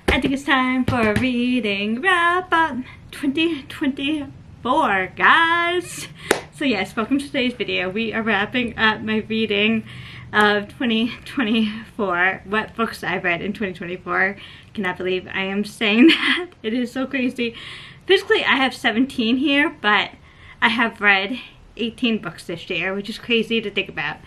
I think it's time for a reading wrap up 2024, guys. So yes, welcome to today's video. We are wrapping up my reading of 2024, what books I read in 2024. Cannot believe I am saying that. It is so crazy. Physically, I have 17 here, but I have read 18 books this year, which is crazy to think about.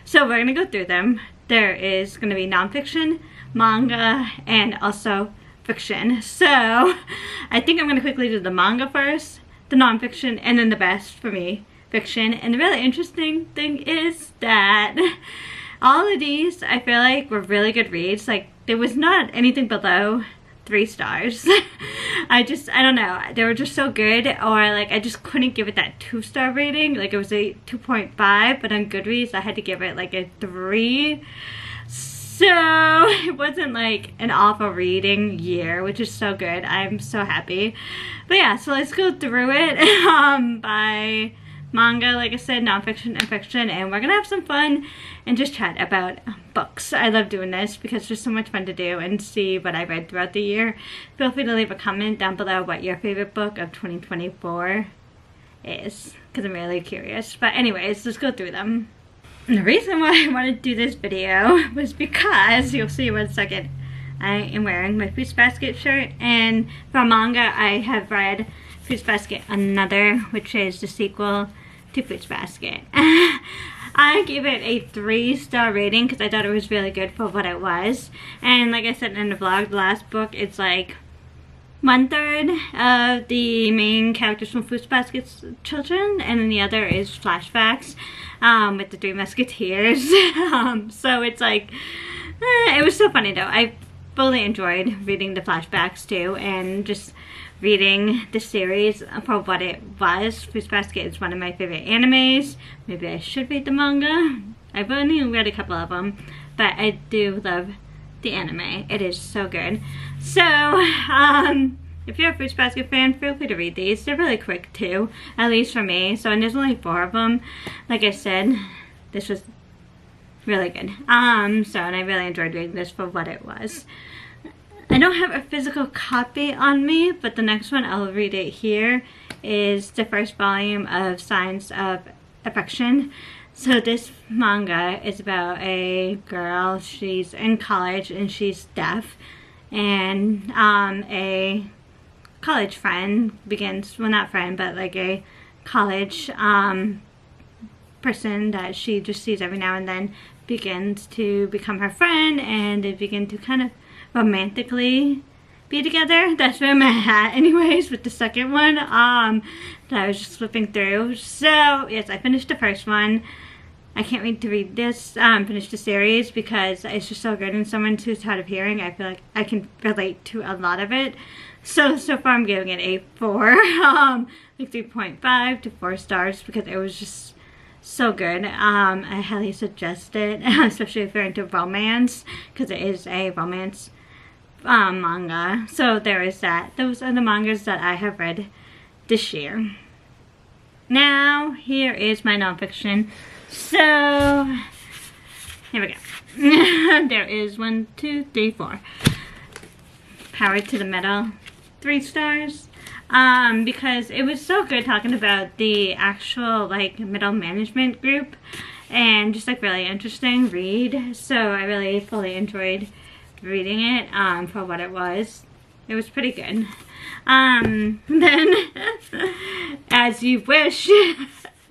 So we're gonna go through them. There is gonna be nonfiction, manga, and also fiction. So I think I'm gonna quickly do the manga first, the nonfiction, and then the best for me, fiction. And the really interesting thing is that all of these I feel like were really good reads. Like, there was not anything below 3 stars. I don't know, they were just so good, or like I just couldn't give it that 2-star rating. Like, it was a 2.5, but on Goodreads I had to give it like a 3. So it wasn't like an awful reading year, which is so good. I'm so happy. But yeah, so let's go through it by manga, like I said, nonfiction and fiction, and we're gonna have some fun and just chat about books. I love doing this because there's so much fun to do and see what I read throughout the year. Feel free to leave a comment down below what your favorite book of 2024 is, because I'm really curious. But anyways, let's go through them. And the reason why I wanted to do this video was because, you'll see in 1 second, I am wearing my Fruits Basket shirt, and for manga I have read Fruits Basket Another, which is the sequel to Fruits Basket. I gave it a 3-star rating because I thought it was really good for what it was. And like I said in the vlog, the last book, it's like 1/3 of the main characters from Fruits Basket's children, and then the other is flashbacks with the 3 Musketeers. So it's like, it was so funny though. I fully enjoyed reading the flashbacks too, and just reading the series for what it was. Fruits Basket is one of my favorite animes. Maybe I should read the manga. I've only read a couple of them, but I do love the anime. It is so good. So, if you're a Fruits Basket fan, feel free to read these. They're really quick too, at least for me. So, and there's only 4 of them. Like I said, this was really good. And I really enjoyed reading this for what it was. I don't have a physical copy on me, but the next one, I'll read it here, is the first volume of Signs of Affection. So this manga is about a girl. She's in college and she's deaf, and a college friend begins, well, not friend, but like a college person that she just sees every now and then begins to become her friend, and they begin to kind of romantically be together. That's where I'm at anyways with the second one that I was just flipping through. So yes, I finished the first one. I can't wait to read this, finish the series, because it's just so good, and someone who's hard of hearing, I feel like I can relate to a lot of it. So far I'm giving it a 4, like 3.5 to 4 stars, because it was just so good. I highly suggest it, especially if you're into romance, because it is a romance manga. So there is that. Those are the mangas that I have read this year. Now, here is my nonfiction. So, here we go. There is 1, 2, 3, 4. Power to the Metal, 3 stars. Because it was so good talking about the actual like middle management group, and just like really interesting read. So I really fully enjoyed reading it for what it was. It was pretty good. Then As You Wish.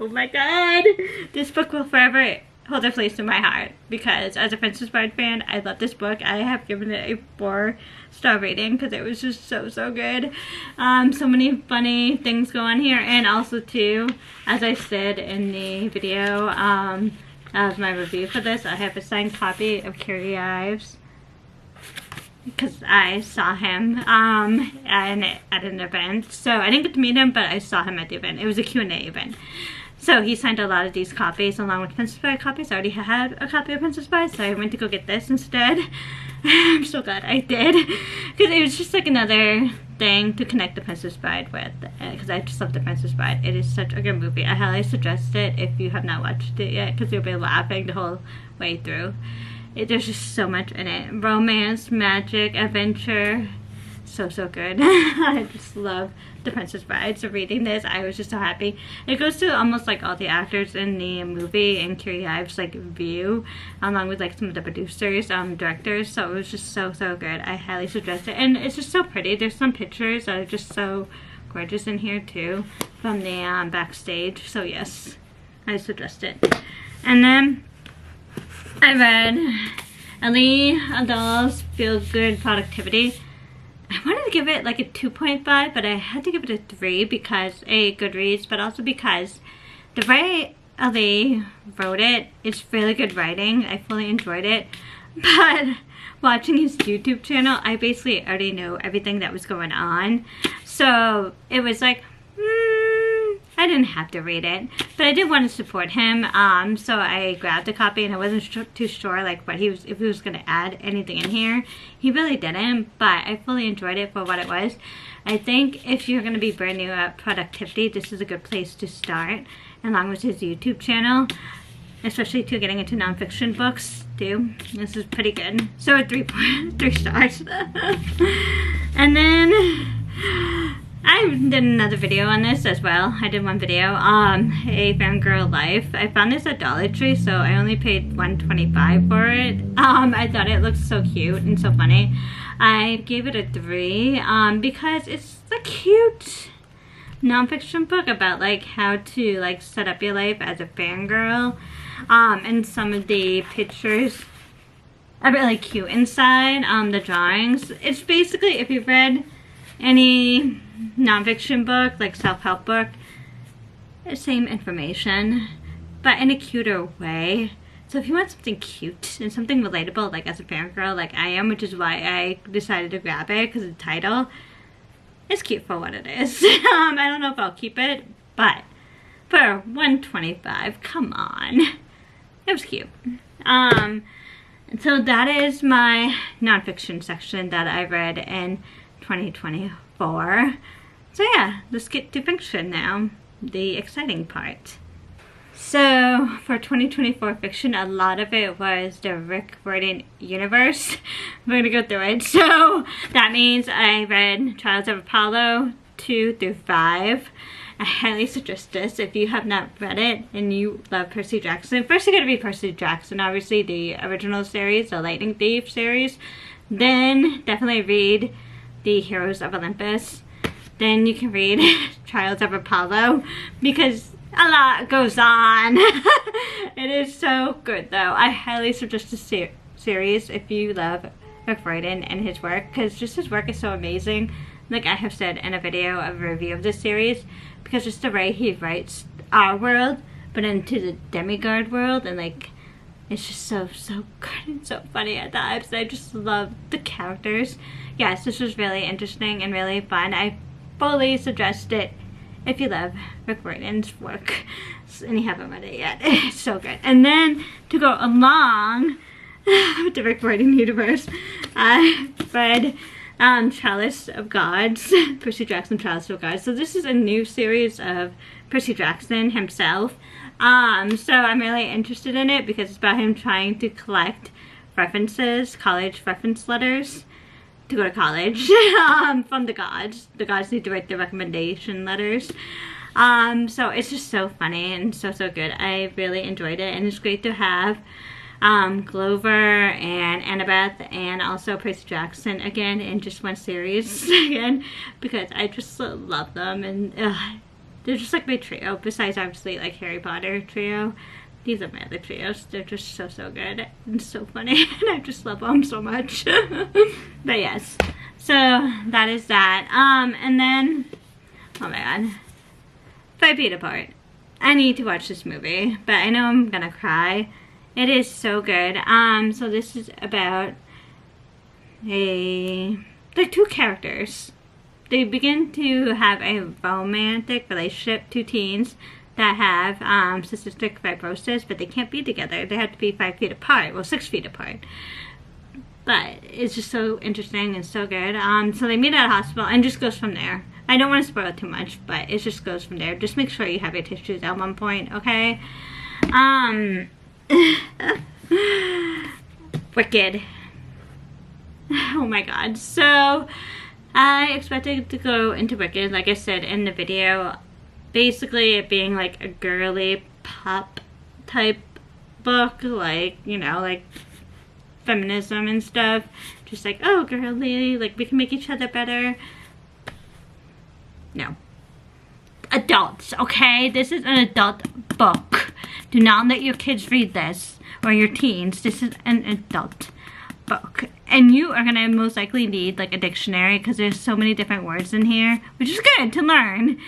Oh my god, this book will forever hold a place in my heart, because as a Princess Bride fan, I love this book. I have given it a 4-star rating because it was just so good. So many funny things go on here, and also too, as I said in the video of my review for this, I have a signed copy of Kerry Ives, because I saw him at an event. So I didn't get to meet him, but I saw him at the event. It was a Q&A event. So he signed a lot of these copies along with Princess Bride copies. I already had a copy of Princess Bride, so I went to go get this instead. I'm so glad I did, because it was just like another thing to connect the Princess Bride with, because I just love the Princess Bride. It is such a good movie. I highly suggest it if you have not watched it yet, because you'll be laughing the whole way through. There's just so much in it. Romance, magic, adventure. So good. I just love The Princess Bride. So reading this, I was just so happy. It goes to almost like all the actors in the movie and Kiri Ives like view, along with like some of the producers, directors. So it was just so good. I highly suggest it, and it's just so pretty. There's some pictures that are just so gorgeous in here too from the backstage. So yes, I suggest it. And then I read Ellie Adal's Feel Good Productivity. I wanted to give it like a 2.5, but I had to give it a 3 because A, Goodreads, but also because the way Ali wrote it, it's really good writing. I fully enjoyed it. But watching his YouTube channel, I basically already know everything that was going on. So it was like, I didn't have to read it, but I did want to support him. So I grabbed a copy, and I wasn't too sure like what if he was going to add anything in here. He really didn't, but I fully enjoyed it for what it was. I think if you're going to be brand new at productivity, this is a good place to start, along with his YouTube channel, especially to getting into nonfiction books too. This is pretty good. So 3 stars. And then I did another video on this as well. I did one video, A Fangirl Life. I found this at Dollar Tree, so I only paid $1.25 for it. I thought it looked so cute and so funny. I gave it a 3 because it's a cute nonfiction book about like how to like set up your life as a fangirl. And some of the pictures are really cute inside. The drawings. It's basically, if you've read any nonfiction book, like self-help book, same information, but in a cuter way. So if you want something cute and something relatable, like as a fangirl like I am, which is why I decided to grab it, because the title is cute for what it is. I don't know if I'll keep it, but for $1.25, come on. It was cute. So that is my nonfiction section that I read in 2024. So yeah, let's get to fiction now, the exciting part. So for 2024 fiction, a lot of it was the Rick Riordan universe. I'm gonna go through it. So that means I read Trials of Apollo 2 through 5. I highly suggest this if you have not read it and you love Percy Jackson. First you gotta read Percy Jackson, obviously the original series, the Lightning Thief series. Then definitely read the Heroes of Olympus. Then you can read Trials of Apollo, because a lot goes on. It is so good though. I highly suggest this series if you love Rick Riordan and his work, because just his work is so amazing. Like I have said in a video, a review of this series, because just the way he writes our world, but into the demigod world, and like it's just so good and so funny at times. I just love the characters. Yes, this was really interesting and really fun. I fully suggest it if you love Rick Riordan's work and you haven't read it yet. It's so good. And then to go along with the Rick Riordan universe, I read Chalice of Gods, Percy Jackson Chalice of Gods. So this is a new series of Percy Jackson himself. So I'm really interested in it because it's about him trying to collect references, college reference letters to go to college from the gods. The gods need to write the recommendation letters. So it's just so funny and so good. I really enjoyed it, and it's great to have Glover and Annabeth and also Percy Jackson again in just one series again, because I just love them, and they're just like my trio, besides obviously like Harry Potter trio. These are my other trios. They're just so good and so funny, and I just love them so much. But yes, so that is that. And then, oh my god, 5 Feet Apart. I need to watch this movie, but I know I'm gonna cry. It is so good. So this is about like 2 characters. They begin to have a romantic relationship, 2 teens that have cystic fibrosis, but they can't be together. They have to be 5 feet apart, well 6 feet apart. But it's just so interesting and so good. So they meet at a hospital and just goes from there. I don't want to spoil it too much, but it just goes from there. Just make sure you have your tissues at one point, okay? Wicked. Oh my god. So I expected to go into Wicked, like I said in the video, basically it being like a girly pop type book, like, you know, like feminism and stuff, just like, oh girly, like we can make each other better. No, adults, okay? This is an adult book. Do not let your kids read this, or your teens. This is an adult book, and you are gonna most likely need like a dictionary because there's so many different words in here, which is good to learn,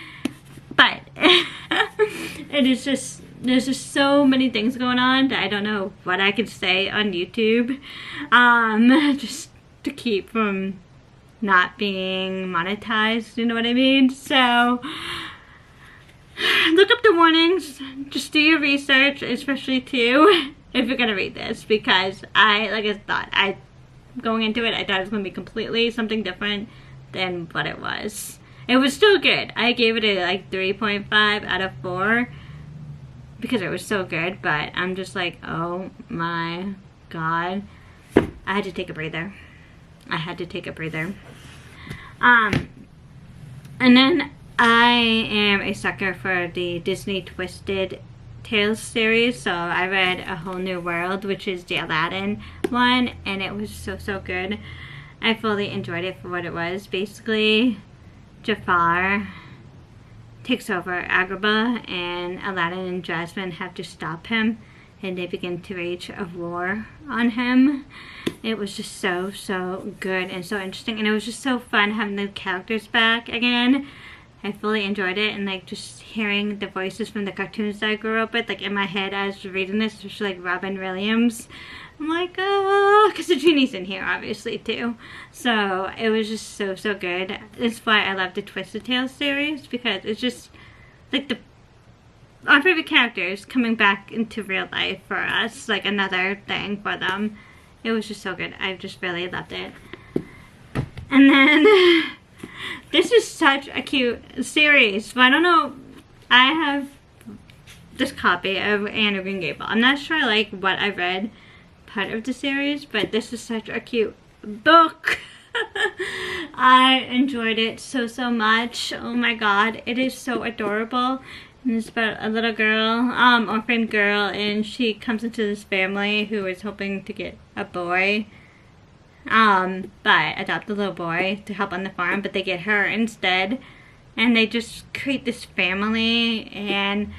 but it is just, there's just so many things going on that I don't know what I could say on YouTube just to keep from not being monetized, you know what I mean? So look up the warnings, just do your research, especially too if you're gonna read this, because going into it, I thought it was gonna be completely something different than what it was. It was still good. I gave it a like 3.5 out of 4 because it was so good, but I'm just like, oh my god. I had to take a breather. I had to take a breather. And then I am a sucker for the Disney Twisted Tales series, so I read A Whole New World, which is the Aladdin one, and it was so good. I fully enjoyed it for what it was. Basically, Jafar takes over Agrabah, and Aladdin and Jasmine have to stop him, and they begin to wage a war on him. It was just so good and so interesting, and it was just so fun having the characters back again. I fully enjoyed it, and like just hearing the voices from the cartoons that I grew up with, like in my head as I was reading this, especially like Robin Williams. I'm like, oh, because the genie's in here obviously too. So it was just so good. That's why I love the Twisted Tales series, because it's just like our favorite characters coming back into real life for us, like another thing for them. It was just so good. I just really loved it. And then this is such a cute series. But I don't know, I have this copy of Anne of Green Gables. I'm not sure like what I read part of the series, but this is such a cute book. I enjoyed it so much. Oh my god, it is so adorable. And it's about a little girl, orphan girl, and she comes into this family who is hoping to get a boy, but adopt a little boy to help on the farm, but they get her instead, and they just create this family, and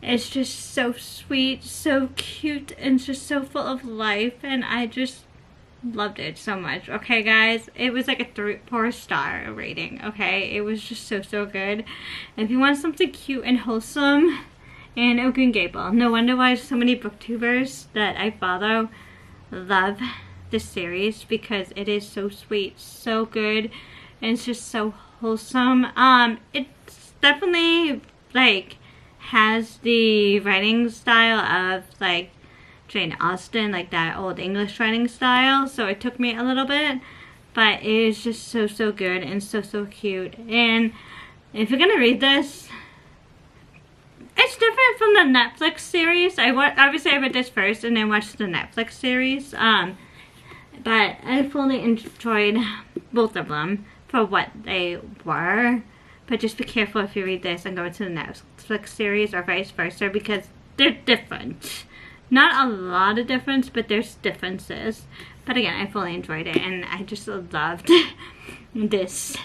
it's just so sweet, so cute, and just so full of life, and I just loved it so much. Okay guys, it was like a 4-star rating. Okay, it was just so good. And if you want something cute and wholesome, Anne of Green Gables. No wonder why so many booktubers that I follow love this series, because it is so sweet, so good, and it's just so wholesome. It's definitely like has the writing style of like Jane Austen, like that old English writing style, so it took me a little bit, but it is just so good and so cute. And if you're gonna read this, it's different from the Netflix series. Obviously I read this first and then watched the Netflix series, but I fully enjoyed both of them for what they were. But just be careful if you read this and go into the Netflix series or vice versa, because they're different. Not a lot of difference, but there's differences. But again, I fully enjoyed it, and I just loved this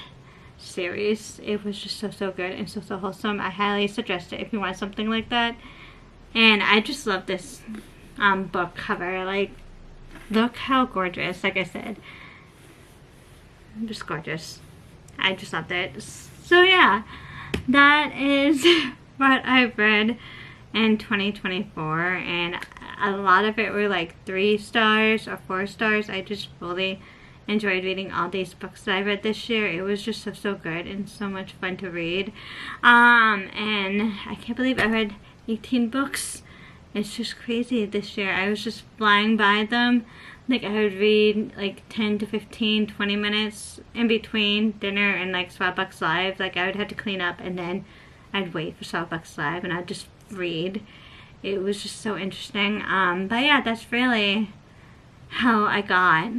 series. It was just so good and so wholesome. I highly suggest it if you want something like that. And I just love this book cover. Like, look how gorgeous. Like I said, just gorgeous. I just loved it. So yeah, that is what I've read in 2024, and a lot of it were like 3 stars or 4 stars. I just fully enjoyed reading all these books that I read this year. It was just so good and so much fun to read. And I can't believe I read 18 books. It's just crazy this year. I was just flying by them. Like I would read like 10 to 15, 20 minutes in between dinner and like Starbucks Live. Like I would have to clean up and then I'd wait for Starbucks Live and I'd just read. It was just so interesting. But yeah, that's really how I got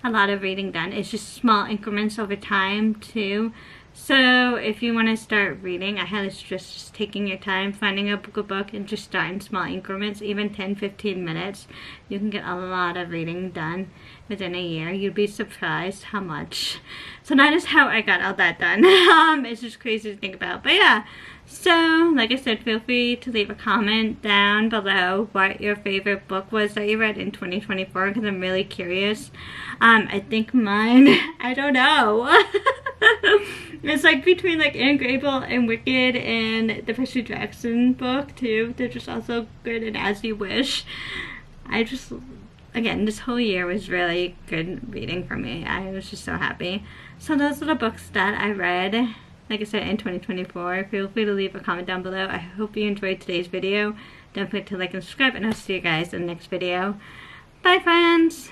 a lot of reading done. It's just small increments over time too. So if you want to start reading, I highly suggest just taking your time, finding a good book, and just starting small increments, even 10-15 minutes. You can get a lot of reading done within a year. You'd be surprised how much. So that is how I got all that done. It's just crazy to think about. But yeah, so like I said, feel free to leave a comment down below what your favorite book was that you read in 2024, because I'm really curious. I think mine, I don't know. It's like between like Anne Grable and Wicked and the Percy Jackson book too. They're just also good, and As You Wish. I just, again, this whole year was really good reading for me. I was just so happy. So those are the books that I read, like I said, in 2024. Feel free to leave a comment down below. I hope you enjoyed today's video. Don't forget to like and subscribe, and I'll see you guys in the next video. Bye, friends!